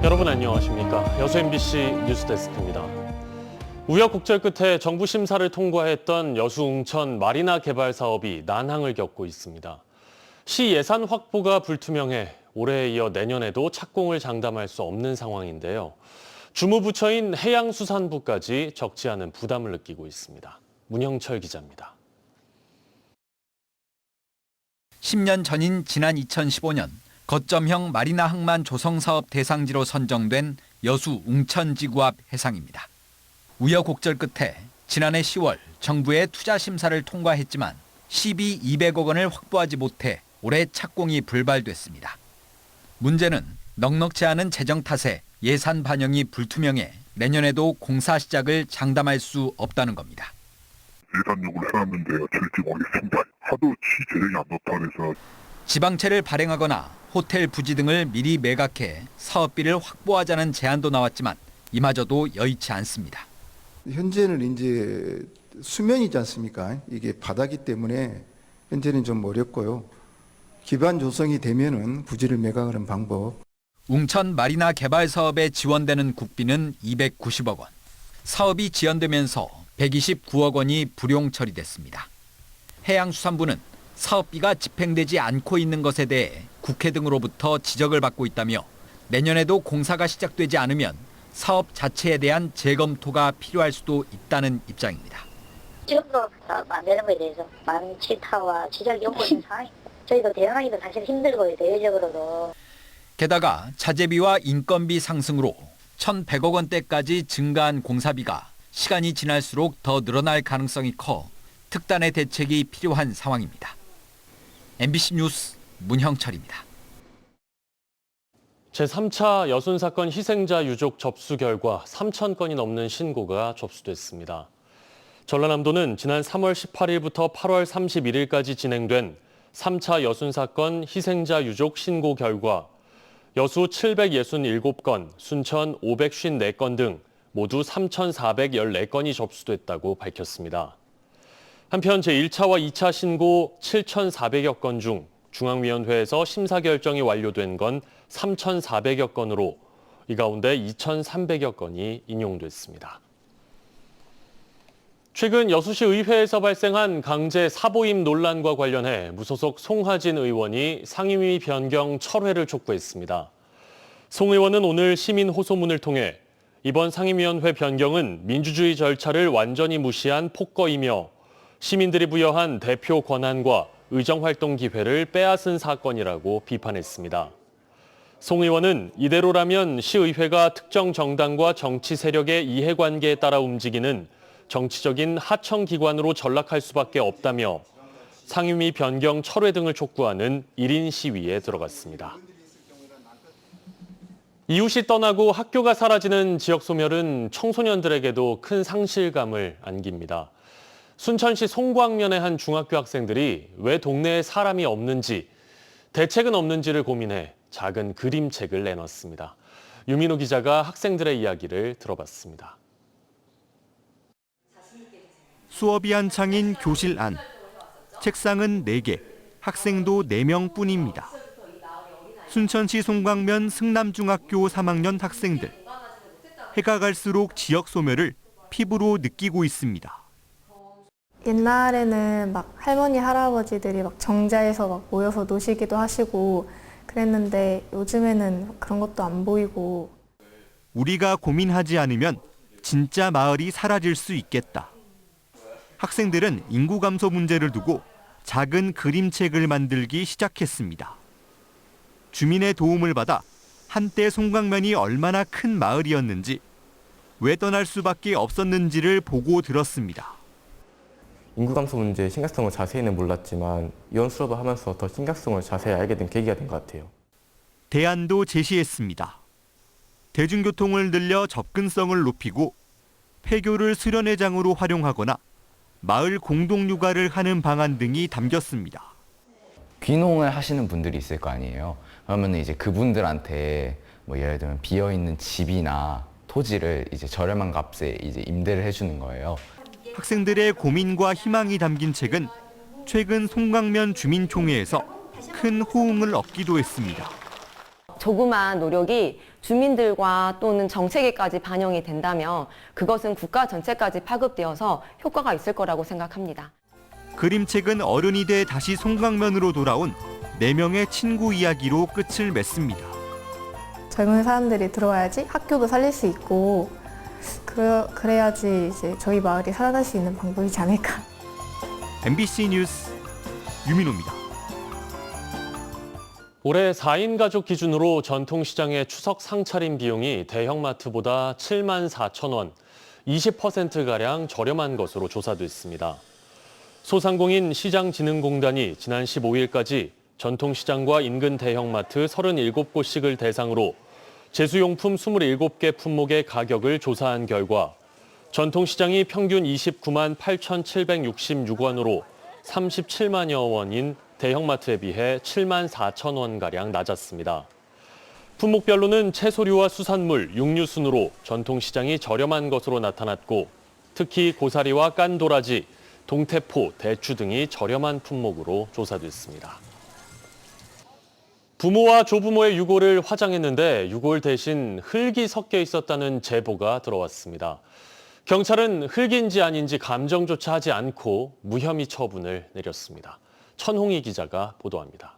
여러분 안녕하십니까? 여수 MBC 뉴스데스크입니다. 우여곡절 끝에 정부 심사를 통과했던 여수 웅천 마리나 개발 사업이 난항을 겪고 있습니다. 시 예산 확보가 불투명해 올해에 이어 내년에도 착공을 장담할 수 없는 상황인데요. 주무부처인 해양수산부까지 적지 않은 부담을 느끼고 있습니다. 문형철 기자입니다. 10년 전인 지난 2015년 거점형 마리나 항만 조성 사업 대상지로 선정된 여수 웅천지구 앞 해상입니다. 우여곡절 끝에 지난해 10월 정부의 투자 심사를 통과했지만 시비 200억 원을 확보하지 못해 올해 착공이 불발됐습니다. 문제는 넉넉지 않은 재정 탓에 예산 반영이 불투명해 내년에도 공사 시작을 장담할 수 없다는 겁니다. 예산 요구를 해놨는데 절집하겠습니다. 하도 시 재정이 안 좋다 그래서 지방채를 발행하거나 호텔 부지 등을 미리 매각해 사업비를 확보하자는 제안도 나왔지만 이마저도 여의치 않습니다. 현재는 이제 수면이지 않습니까? 이게 바다기 때문에 현재는 좀 어렵고요. 기반 조성이 되면은 부지를 매각하는 방법. 웅천 마리나 개발 사업에 지원되는 국비는 290억 원. 사업이 지연되면서 129억 원이 불용 처리됐습니다. 해양수산부는 사업비가 집행되지 않고 있는 것에 대해 국회 등으로부터 지적을 받고 있다며 내년에도 공사가 시작되지 않으면 사업 자체에 대한 재검토가 필요할 수도 있다는 입장입니다. 지금도 만드는 거에 대해서 많지타와 지적이 오고 있는 상황입니다. 저희도 대응하기도 사실 힘들고요, 대외적으로도. 게다가 자재비와 인건비 상승으로 1,100억 원대까지 증가한 공사비가 시간이 지날수록 더 늘어날 가능성이 커 특단의 대책이 필요한 상황입니다. MBC 뉴스 문형철입니다. 제3차 여순 사건 희생자 유족 접수 결과 3,000건이 넘는 신고가 접수됐습니다. 전라남도는 지난 3월 18일부터 8월 31일까지 진행된 3차 여순 사건 희생자 유족 신고 결과 여수 767건, 순천 554건 등 모두 3,414건이 접수됐다고 밝혔습니다. 한편 제1차와 2차 신고 7,400여 건 중 중앙위원회에서 심사 결정이 완료된 건 3,400여 건으로 이 가운데 2,300여 건이 인용됐습니다. 최근 여수시 의회에서 발생한 강제 사보임 논란과 관련해 무소속 송하진 의원이 상임위 변경 철회를 촉구했습니다. 송 의원은 오늘 시민 호소문을 통해 이번 상임위원회 변경은 민주주의 절차를 완전히 무시한 폭거이며 시민들이 부여한 대표 권한과 의정활동 기회를 빼앗은 사건이라고 비판했습니다. 송 의원은 이대로라면 시의회가 특정 정당과 정치 세력의 이해관계에 따라 움직이는 정치적인 하청기관으로 전락할 수밖에 없다며 상임위 변경 철회 등을 촉구하는 1인 시위에 들어갔습니다. 이웃이 떠나고 학교가 사라지는 지역 소멸은 청소년들에게도 큰 상실감을 안깁니다. 순천시 송광면의 한 중학교 학생들이 왜 동네에 사람이 없는지, 대책은 없는지를 고민해 작은 그림책을 내놨습니다. 유민호 기자가 학생들의 이야기를 들어봤습니다. 수업이 한창인 교실 안. 책상은 4개, 학생도 4명뿐입니다. 순천시 송광면 승남중학교 3학년 학생들. 해가 갈수록 지역 소멸을 피부로 느끼고 있습니다. 옛날에는 막 할머니, 할아버지들이 막 정자에서 막 모여서 노시기도 하시고 그랬는데 요즘에는 그런 것도 안 보이고. 우리가 고민하지 않으면 진짜 마을이 사라질 수 있겠다. 학생들은 인구 감소 문제를 두고 작은 그림책을 만들기 시작했습니다. 주민의 도움을 받아 한때 송광면이 얼마나 큰 마을이었는지, 왜 떠날 수밖에 없었는지를 보고 들었습니다. 인구 감소 문제의 심각성을 자세히는 몰랐지만 이혼 수업을 하면서 더 심각성을 자세히 알게 된 계기가 된 것 같아요. 대안도 제시했습니다. 대중교통을 늘려 접근성을 높이고 폐교를 수련회장으로 활용하거나 마을 공동육아를 하는 방안 등이 담겼습니다. 귀농을 하시는 분들이 있을 거 아니에요. 그러면 이제 그분들한테 뭐 예를 들면 비어 있는 집이나 토지를 이제 저렴한 값에 이제 임대를 해주는 거예요. 학생들의 고민과 희망이 담긴 책은 최근 송광면 주민총회에서 큰 호응을 얻기도 했습니다. 조그마한 노력이 주민들과 또는 정책에까지 반영이 된다면 그것은 국가 전체까지 파급되어서 효과가 있을 거라고 생각합니다. 그림책은 어른이 돼 다시 송강면으로 돌아온 4명의 친구 이야기로 끝을 맺습니다. 젊은 사람들이 들어와야지 학교도 살릴 수 있고 그래야지 이제 저희 마을이 살아날 수 있는 방법이지 않을까. MBC 뉴스 유민호입니다. 올해 4인 가족 기준으로 전통시장의 추석 상차림 비용이 대형마트보다 7만 4천 원, 20%가량 저렴한 것으로 조사됐습니다. 소상공인 시장진흥공단이 지난 15일까지 전통시장과 인근 대형마트 37곳씩을 대상으로 제수용품 27개 품목의 가격을 조사한 결과 전통시장이 평균 29만 8,766원으로 37만여 원인 대형마트에 비해 7만 4천 원가량 낮았습니다. 품목별로는 채소류와 수산물, 육류 순으로 전통시장이 저렴한 것으로 나타났고 특히 고사리와 깐도라지, 동태포, 대추 등이 저렴한 품목으로 조사됐습니다. 부모와 조부모의 유골을 화장했는데 유골 대신 흙이 섞여 있었다는 제보가 들어왔습니다. 경찰은 흙인지 아닌지 감정조차 하지 않고 무혐의 처분을 내렸습니다. 천홍희 기자가 보도합니다.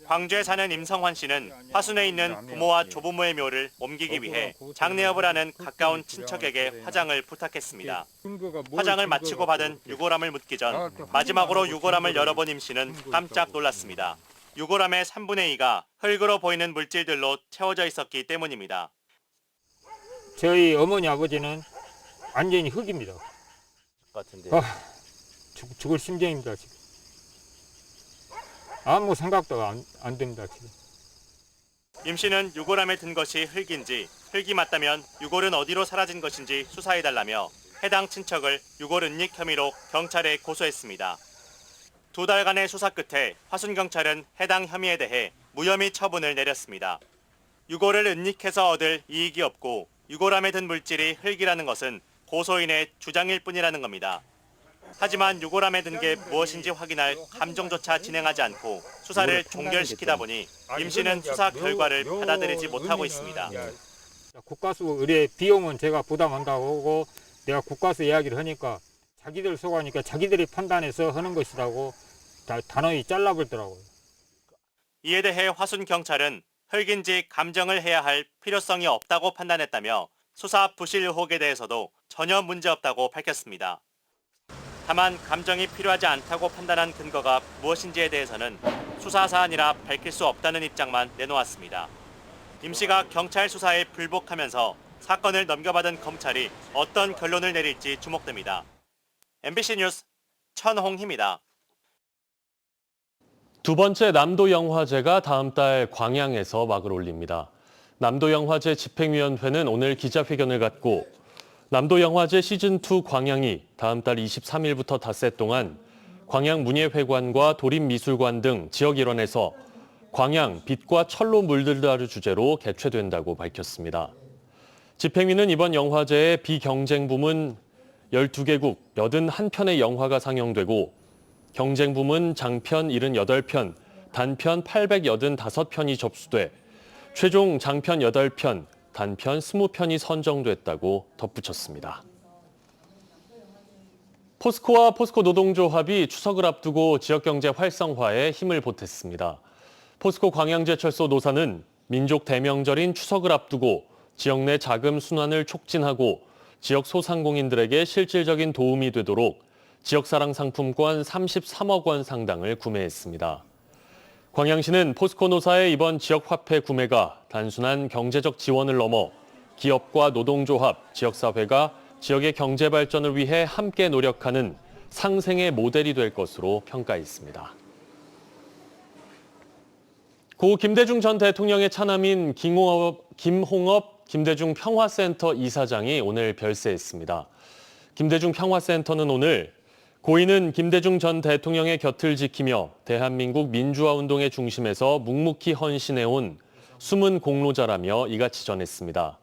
광주에 사는 임성환 씨는 화순에 있는 부모와 조부모의 묘를 옮기기 위해 장례업을 하는 가까운 친척에게 화장을 부탁했습니다. 화장을 마치고 받은 유골함을 묻기 전 마지막으로 유골함을 열어본 임 씨는 깜짝 놀랐습니다. 유골함의 3분의 2가 흙으로 보이는 물질들로 채워져 있었기 때문입니다. 저희 어머니 아버지는 완전히 흙입니다. 죽을 심정입니다 지금. 아무 생각도 안 듭니다 지금. 임 씨는 유골함에 든 것이 흙인지 흙이 맞다면 유골은 어디로 사라진 것인지 수사해달라며 해당 친척을 유골 은닉 혐의로 경찰에 고소했습니다. 2달간의 수사 끝에 화순경찰은 해당 혐의에 대해 무혐의 처분을 내렸습니다. 유골을 은닉해서 얻을 이익이 없고 유골함에 든 물질이 흙이라는 것은 고소인의 주장일 뿐이라는 겁니다. 하지만 유골함에 든 게 무엇인지 확인할 감정조차 진행하지 않고 수사를 종결시키다 보니 임 씨는 수사 결과를 받아들이지 못하고 있습니다. 국가수 의뢰 비용은 제가 부담한다고 하고 내가 국가수 이야기를 하니까 자기들 속아니까 자기들이 판단해서 하는 것이라고 단호히 잘라버리더라고요. 이에 대해 화순경찰은 흙인지 감정을 해야 할 필요성이 없다고 판단했다며 수사 부실 의혹에 대해서도 전혀 문제없다고 밝혔습니다. 다만 감정이 필요하지 않다고 판단한 근거가 무엇인지에 대해서는 수사 사안이라 밝힐 수 없다는 입장만 내놓았습니다. 임 씨가 경찰 수사에 불복하면서 사건을 넘겨받은 검찰이 어떤 결론을 내릴지 주목됩니다. MBC 뉴스 천홍희입니다. 두 번째 남도영화제가 다음 달 광양에서 막을 올립니다. 남도영화제 집행위원회는 오늘 기자회견을 갖고 남도영화제 시즌2 광양이 다음 달 23일부터 닷새 동안 광양문예회관과 도립미술관 등 지역 일원에서 광양, 빛과 철로 물들다를 주제로 개최된다고 밝혔습니다. 집행위는 이번 영화제의 비경쟁 부문 12개국 81편의 영화가 상영되고 경쟁 부문 장편 78편, 단편 885편이 접수돼 최종 장편 8편, 단편 20편이 선정됐다고 덧붙였습니다. 포스코와 포스코 노동조합이 추석을 앞두고 지역경제 활성화에 힘을 보탰습니다. 포스코 광양제철소 노사는 민족 대명절인 추석을 앞두고 지역 내 자금 순환을 촉진하고 지역 소상공인들에게 실질적인 도움이 되도록 지역사랑 상품권 33억 원 상당을 구매했습니다. 광양시는 포스코 노사의 이번 지역화폐 구매가 단순한 경제적 지원을 넘어 기업과 노동조합, 지역사회가 지역의 경제 발전을 위해 함께 노력하는 상생의 모델이 될 것으로 평가했습니다. 고 김대중 전 대통령의 차남인 김홍업 김대중 평화센터 이사장이 오늘 별세했습니다. 김대중 평화센터는 오늘 고인은 김대중 전 대통령의 곁을 지키며 대한민국 민주화 운동의 중심에서 묵묵히 헌신해온 숨은 공로자라며 이같이 전했습니다.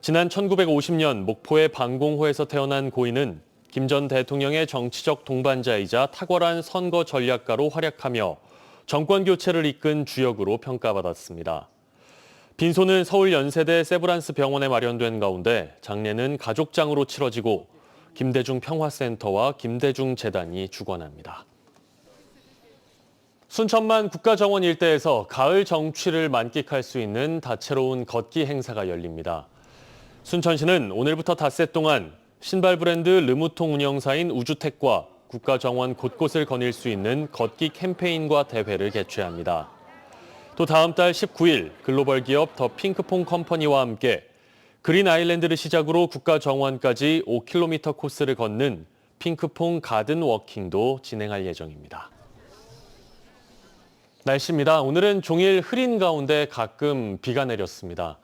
지난 1950년 목포의 방공호에서 태어난 고인은 김 전 대통령의 정치적 동반자이자 탁월한 선거 전략가로 활약하며 정권 교체를 이끈 주역으로 평가받았습니다. 빈소는 서울 연세대 세브란스 병원에 마련된 가운데 장례는 가족장으로 치러지고 김대중 평화센터와 김대중 재단이 주관합니다. 순천만 국가정원 일대에서 가을 정취를 만끽할 수 있는 다채로운 걷기 행사가 열립니다. 순천시는 오늘부터 닷새 동안 신발 브랜드 르무통 운영사인 우주택과 국가정원 곳곳을 거닐 수 있는 걷기 캠페인과 대회를 개최합니다. 또 다음 달 19일 글로벌 기업 더 핑크퐁 컴퍼니와 함께 그린 아일랜드를 시작으로 국가정원까지 5km 코스를 걷는 핑크퐁 가든 워킹도 진행할 예정입니다. 날씨입니다. 오늘은 종일 흐린 가운데 가끔 비가 내렸습니다.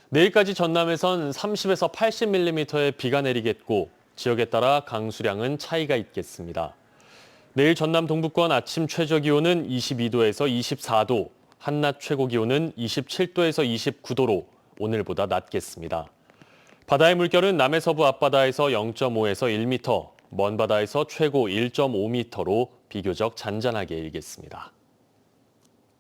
내일까지 전남에선 30에서 80mm의 비가 내리겠고 지역에 따라 강수량은 차이가 있겠습니다. 내일 전남 동부권 아침 최저 기온은 22도에서 24도, 한낮 최고 기온은 27도에서 29도로 오늘보다 낮겠습니다. 바다의 물결은 남해서부 앞바다에서 0.5에서 1m, 먼 바다에서 최고 1.5m로 비교적 잔잔하게 일겠습니다.